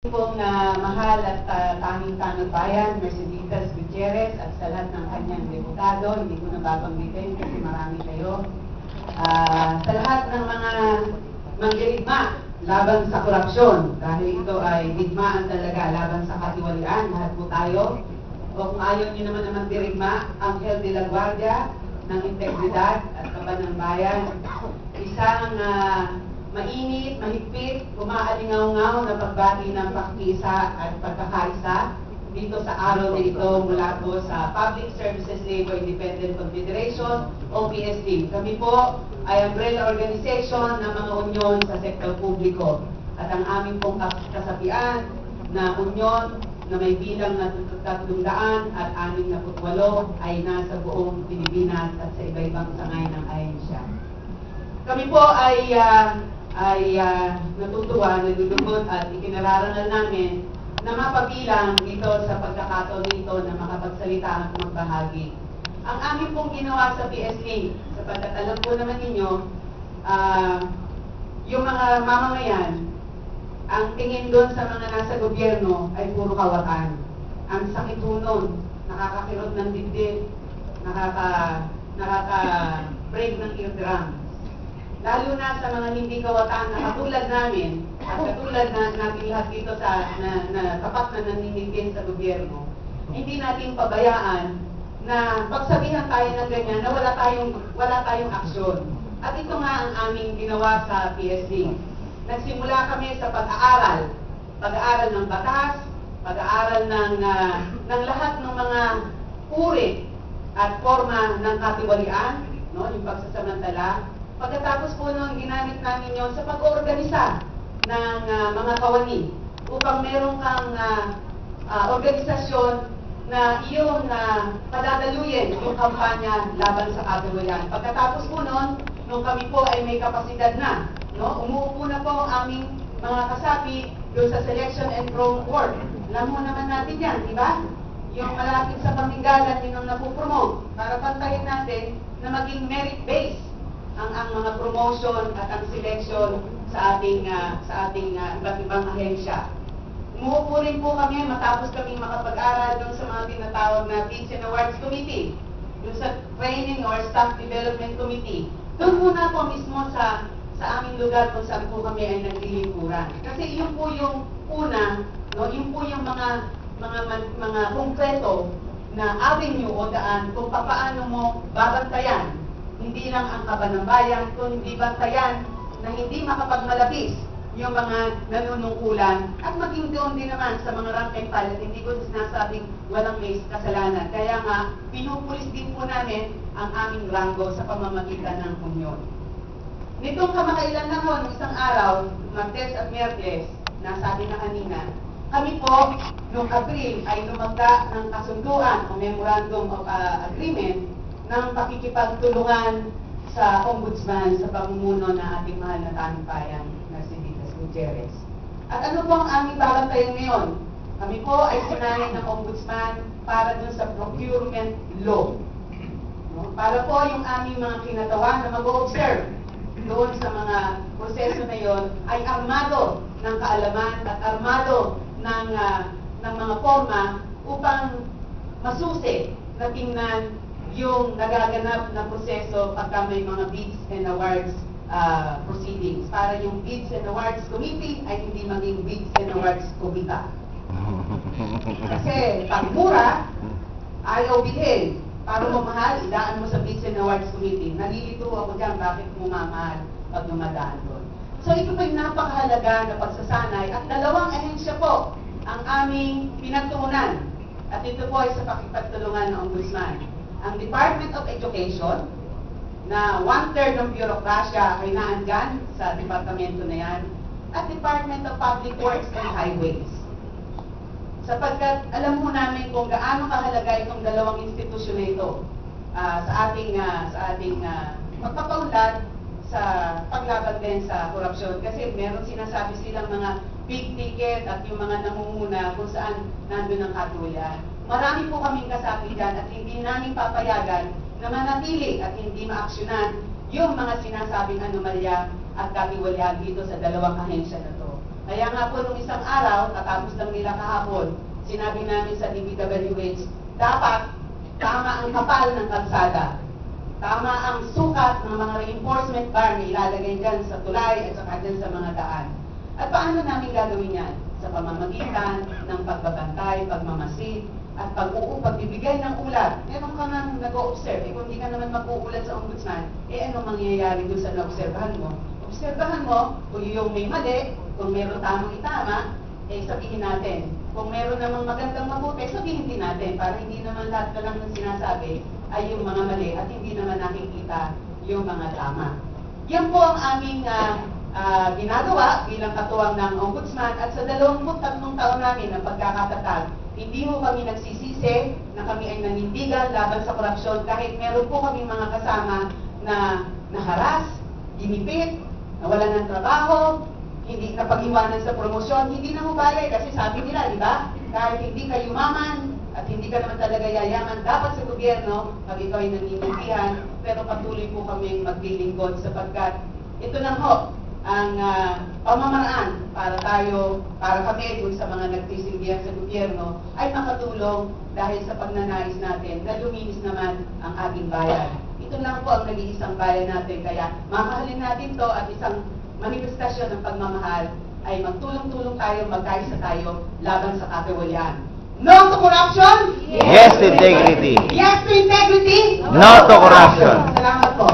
Pong mahal at tanging bayan, Merceditas Gutierrez, at sa lahat ng kanyang deputado, hindi ko na babanggitin kasi marami kayo. Sa lahat ng mga manggirigma laban sa korupsyon, dahil ito ay digmaan talaga laban sa katiwalian, lahat po tayo. O kung ayaw niyo naman na magdirigma, Angel de la Guardia ng Integridad at Kaban ng Bayan, isang mainit, mahigpit, umaalingaw-ngaw na pagbati ng pakikisa at pagkakaisa dito sa araw na ito mula po sa Public Services Labor Independent Confederation o PSD. Kami po ay umbrella organization ng mga unyon sa sektor publiko at ang aming pong kasapian na unyon na may bilang na 368 ay nasa buong Pilipinas at sa iba-ibang sangay ng ahensya. Kami po ay natutuwa, nagdudugod at ikinararangal namin na mapabilang dito sa pagkakataon nito na makapagsalita at magbahagi. Ang amin pong ginawa sa PSA, sapagkat alam po naman ninyo, yung mga mamamayan, ang tingin doon sa mga nasa gobyerno ay puro kawatan. Ang sakit po nun, nakakakirot ng dibdib, nakaka-break ng eardrum. Lalo na sa mga hindi kawatan na katulad namin at katulad na natin lahat dito na tapat na naninigin sa gobyerno, hindi natin pabayaan na pagsabihan tayo ng ganyan na wala tayong aksyon. At ito nga ang aming ginawa sa PSD. Nagsimula kami sa pag-aaral ng batas, pag-aaral ng lahat ng mga uri at forma ng katiwalian, no, yung pagsasamantala. Pagkatapos po noon, ginamit namin yon sa pag-oorganisa ng mga kawani upang meron kang organisasyon na iyong padadaluyin yung kampanya laban sa katiwalian. Pagkatapos po noon, nung kami po ay may kapasidad na, no, umuupo na po ang aming mga kasapi doon sa Selection and Promote Board. Alam mo naman natin yan, di ba? Yung malapit sa paminggalan, yun ang napupromote para pantayin natin na maging merit-based ang mga promotion at ang selection sa ating iba't ibang ahensya. Umuupo rin po kami matapos kaming makapag-aral doon sa mga tinatawag na Bids and Awards Committee, doon sa Training or Staff Development Committee. Doon muna po mismo sa aming lugar kung saan po kami ay naglilingkuran. Kasi yun po yung una, no, yun po yung mga konkreto na avenue o daan kung paano mo babantayan hindi lang ang Kaban ng Bayan, kundi bantayan na hindi makapagmalabis yung mga nanunungkulan at maging doon din naman sa mga rank and file at hindi ko sinasabing walang may kasalanan. Kaya nga, pinupulis din po namin ang aming ranggo sa pamamagitan ng unyon. Nitong kamakailan na po, isang araw, Martes at Miyerkules, nasabi na kanina, kami po, noong April, ay lumagda ng kasunduan o Memorandum of Agreement ng pakikipagtulungan sa Ombudsman sa pamumuno ng ating mahal na tanubayan, Merceditas Gutierrez. At ano po ang aming babantayan ngayon? Kami po ay sinayin ng Ombudsman para dun sa procurement law. No? Para po yung aming mga kinatawan na mag-o-observe doon sa mga proseso na yon ay armado ng kaalaman at armado ng mga forma upang masusi na tingnan yung nagaganap na proseso pagka may mga Bids and Awards proceedings. Para yung Bids and Awards Committee ay hindi maging Bids and Awards Komita. Kasi pag mura, ayaw bilhin. Para mamahal, idaan mo sa Bids and Awards Committee. Nalilito ako dyan, bakit mamahal pag dumadaan doon. So ito po yung napakahalaga na pagsasanay at dalawang ahensya po ang aming pinagtuunan. At ito po ay sa pakipagtulungan ng Ombudsman. Ang Department of Education, na 1/3 ng bureaucracia ay naandyan sa departamento na yan, at Department of Public Works and Highways. Sapagkat alam mo namin kung gaano kahalaga itong dalawang institusyon na ito sa ating magpapaunlad sa paglaban din sa korupsyon. Kasi meron sinasabi silang mga big ticket at yung mga namumuna kung saan nandun ang katulian. Marami po kaming kasapi dyan at hindi namin papayagan na manatili at hindi maaksyonan yung mga sinasabing anomalya at katiwalian dito sa dalawang ahensya na to. Kaya nga po nung isang araw, katapos lang nila kahapon, sinabi namin sa DPWH, dapat tama ang kapal ng kalsada. Tama ang sukat ng mga reinforcement bar na ilalagay dyan sa tulay at saka dyan sa mga daan. At paano namin gagawin yan? Sa pamamagitan ng pagbabantay, pagmamasid, at pagbibigay ng ulat. Meron ka nga nag-o-observe. Kung hindi ka naman mag-uulat sa ombudsman, anong mangyayari doon sa na-obserbahan mo? Obserbahan mo, kung yung may mali, kung meron tamang itama, sabihin natin. Kung meron namang magandang mabuti, sabihin din natin para hindi naman lahat na lang ng sinasabi ay yung mga mali at hindi naman nakikita yung mga tama. Yan po ang aming ginagawa bilang katuwang ng Ombudsman at sa 23 taon namin ng pagkakatatag, hindi mo kami nagsisisi na kami ay nanindigan laban sa korupsyon kahit meron po kami mga kasama na naharas, ginipit, nawalan ng trabaho, hindi napag-iwanan sa promosyon, hindi na mubali kasi sabi nila, di ba? Kahit hindi ka yumaman at hindi ka naman talaga yayaman, dapat sa gobyerno, pag ikaw ay nanindihan, pero patuloy po kami maglilingkod sapagkat ito lang ho, ang pamamaraan para kami dun sa mga nagsisilbihan sa gobyerno ay makatulong dahil sa pagnanais natin na luminis naman ang ating bayan. Ito lang po ang nag-iisang bayan natin, kaya mamahalin natin to at isang manifestasyon ng pagmamahal ay magtulong-tulong tayo, magkaisa tayo laban sa katiwalian. No to corruption! Yes to integrity. Yes to integrity! No to corruption. Salamat po.